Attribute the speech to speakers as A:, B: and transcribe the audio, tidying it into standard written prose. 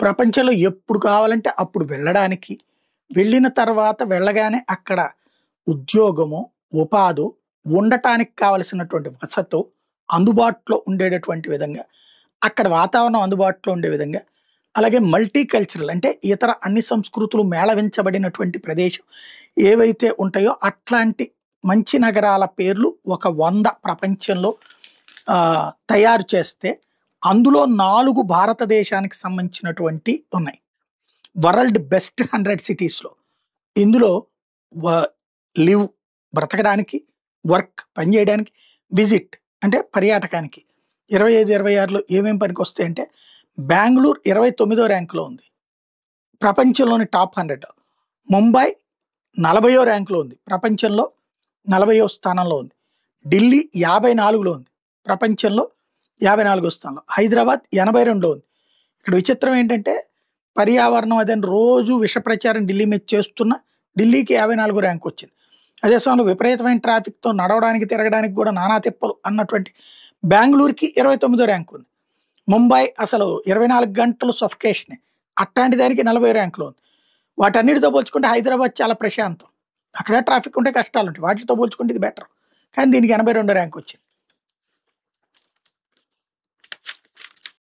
A: ప్రపంచంలో ఎప్పుడు కావాలంటే అప్పుడు వెళ్ళడానికి, వెళ్ళిన తర్వాత వెళ్ళగానే అక్కడ ఉద్యోగమో, ఉపాధో, ఉండటానికి కావలసినటువంటి వసతో అందుబాటులో ఉండేటటువంటి విధంగా, అక్కడ వాతావరణం అందుబాటులో ఉండే విధంగా, అలాగే మల్టీ కల్చరల్ అంటే ఇతర అన్ని సంస్కృతులు మేళవించబడినటువంటి ప్రదేశం ఏవైతే ఉంటాయో అట్లాంటి మంచి నగరాల పేర్లు ఒక 100 ప్రపంచంలో తయారు చేస్తే అందులో 4 భారతదేశానికి సంబంధించినటువంటి ఉన్నాయి. వరల్డ్ బెస్ట్ 100 సిటీస్‌లో. ఇందులో వ లివ్ బ్రతకడానికి, వర్క్ పని చేయడానికి, విజిట్ అంటే పర్యాటకానికి 25, 26లో ఏమేం పనికొస్తాయంటే బెంగుళూరు 29వ ర్యాంక్‌లో ఉంది. ప్రపంచంలోని టాప్ 100. ముంబై 40వ ర్యాంక్‌లో ఉంది. ప్రపంచంలో 40వ స్థానంలో ఉంది. ఢిల్లీ 54లో ఉంది. ప్రపంచంలో 54వ స్థానంలో. హైదరాబాద్ 82లో ఉంది. ఇక్కడ విచిత్రం ఏంటంటే పర్యావరణం అదని రోజు విష ప్రచారం ఢిల్లీ మీద చేస్తున్న ఢిల్లీకి 54 ర్యాంక్ వచ్చింది. అదే సమయంలో విపరీతమైన ట్రాఫిక్‌తో నడవడానికి, తిరగడానికి కూడా నానా తిప్పలు అన్నటువంటి బెంగుళూరుకి 29వ ర్యాంక్ ఉంది. ముంబై అసలు 24 గంటలు సఫికేషనే. అట్లాంటి దానికి 40 ర్యాంక్‌లో ఉంది. వాటన్నిటితో పోల్చుకుంటే హైదరాబాద్ చాలా ప్రశాంతం. అక్కడ ట్రాఫిక్ ఉంటే కష్టాలుంటాయి. వాటితో పోల్చుకుంటే ఇది బెటర్. కానీ దీనికి 82 ర్యాంక్ వచ్చింది.